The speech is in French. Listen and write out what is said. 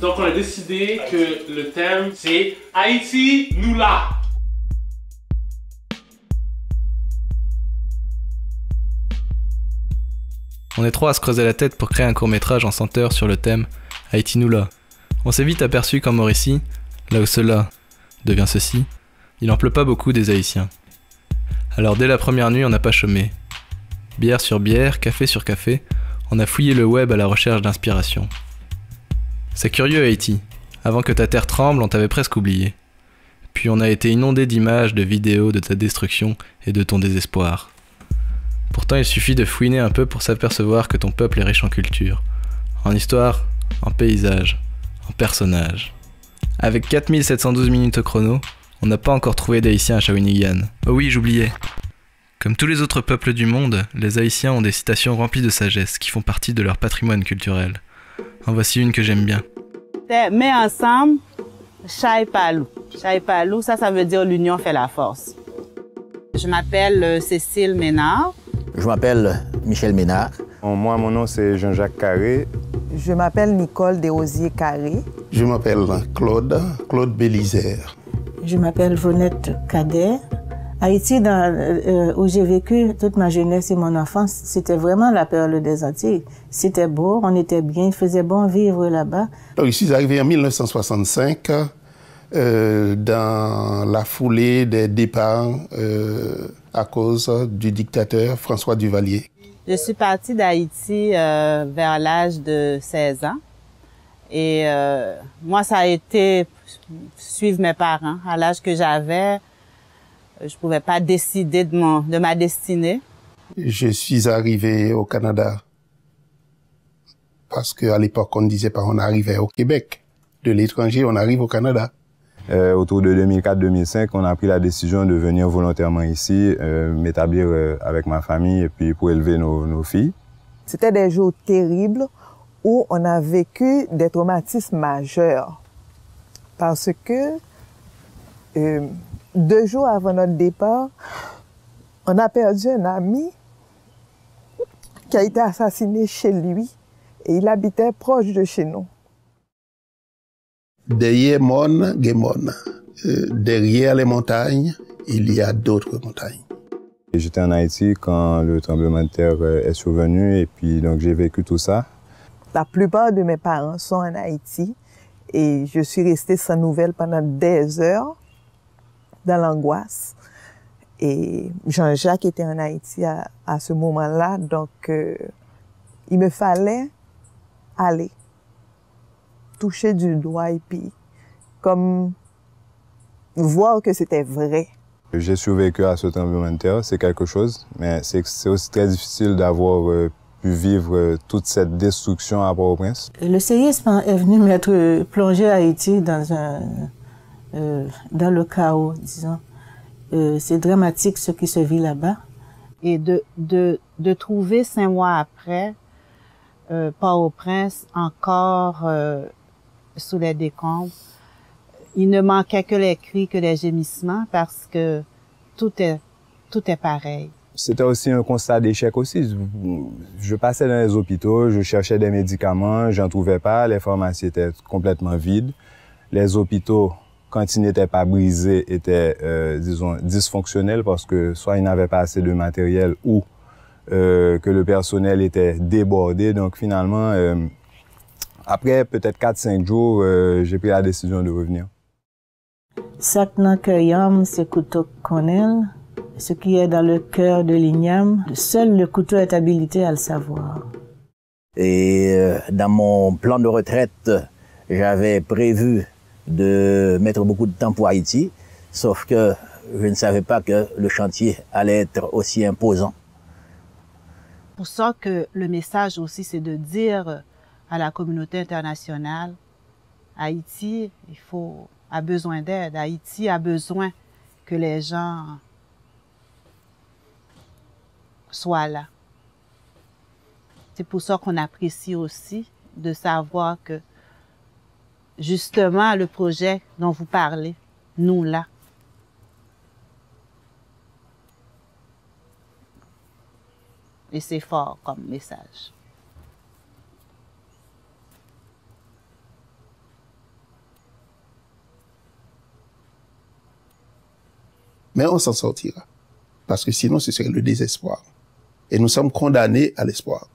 Donc on a décidé que le thème c'est Haïti, nous là. On est trois à se creuser la tête pour créer un court-métrage en 100 heures sur le thème Haïti nous là. On s'est vite aperçu qu'en Mauricie, là où cela devient ceci, il en pleut pas beaucoup des Haïtiens. Alors dès la première nuit, on n'a pas chômé. Bière sur bière, café sur café, on a fouillé le web à la recherche d'inspiration. C'est curieux Haïti, avant que ta terre tremble, on t'avait presque oublié. Puis on a été inondé d'images, de vidéos de ta destruction et de ton désespoir. Pourtant, il suffit de fouiner un peu pour s'apercevoir que ton peuple est riche en culture, en histoire, en paysage, en personnages. Avec 4712 minutes au chrono, on n'a pas encore trouvé d'Haïtiens à Shawinigan. Oh oui, j'oubliais. Comme tous les autres peuples du monde, les Haïtiens ont des citations remplies de sagesse qui font partie de leur patrimoine culturel. En voici une que j'aime bien. Mais ensemble, Chai Palou. Chai Palou, ça veut dire l'union fait la force. Je m'appelle Cécile Ménard. Je m'appelle Michel Ménard. Moi, mon nom, c'est Jean-Jacques Carré. Je m'appelle Nicole Desrosiers-Carré. Je m'appelle Claude Bélisère. Je m'appelle Vonette Cadet. Haïti, où j'ai vécu toute ma jeunesse et mon enfance, c'était vraiment la perle des Antilles. C'était beau, on était bien, il faisait bon vivre là-bas. Donc, je suis arrivé en 1965 dans la foulée des départs à cause du dictateur François Duvalier. Je suis partie d'Haïti vers l'âge de 16 ans. Et moi, ça a été suivre mes parents. À l'âge que j'avais, je ne pouvais pas décider de ma destinée. Je suis arrivé au Canada parce qu'à l'époque, on ne disait pas on arrivait au Québec. De l'étranger, on arrive au Canada. Autour de 2004-2005, on a pris la décision de venir volontairement ici, m'établir avec ma famille et puis pour élever nos filles. C'était des jours terribles où on a vécu des traumatismes majeurs. Parce que 2 jours avant notre départ, on a perdu un ami qui a été assassiné chez lui et il habitait proche de chez nous. Derrière Mon, Guémon. Derrière les montagnes, il y a d'autres montagnes. J'étais en Haïti quand le tremblement de terre est survenu et puis donc j'ai vécu tout ça. La plupart de mes parents sont en Haïti et je suis restée sans nouvelles pendant des heures dans l'angoisse. Et Jean-Jacques était en Haïti à ce moment-là, donc il me fallait aller toucher du doigt et puis comme voir que c'était vrai. J'ai survécu à ce tremblement de terre, c'est quelque chose, mais c'est aussi très difficile d'avoir pu vivre toute cette destruction à Port-au-Prince. Le séisme est venu m'être plongé à Haïti dans le chaos, disons. C'est dramatique ce qui se vit là-bas. Et de trouver 5 mois après, Port-au-Prince encore sous les décombres, il ne manquait que les cris, que les gémissements, parce que tout est pareil. C'était aussi un constat d'échec aussi. Je passais dans les hôpitaux, je cherchais des médicaments, j'en trouvais pas, les pharmacies étaient complètement vides. Les hôpitaux, quand ils n'étaient pas brisés, étaient, disons, dysfonctionnels parce que soit ils n'avaient pas assez de matériel ou que le personnel était débordé. Donc finalement, après peut-être 4-5 jours, j'ai pris la décision de revenir. Sak nan kèyam, c'est couteau konel. Ce qui est dans le cœur de l'igname, seul le couteau est habilité à le savoir. Et dans mon plan de retraite, j'avais prévu de mettre beaucoup de temps pour Haïti, sauf que je ne savais pas que le chantier allait être aussi imposant. Pour ça que le message aussi, c'est de dire à la communauté internationale, Haïti, a besoin d'aide. Haïti a besoin que les gens soient là. C'est pour ça qu'on apprécie aussi de savoir que, justement, le projet dont vous parlez, nous là, et c'est fort comme message. Mais on s'en sortira. Parce que sinon, ce serait le désespoir. Et nous sommes condamnés à l'espoir.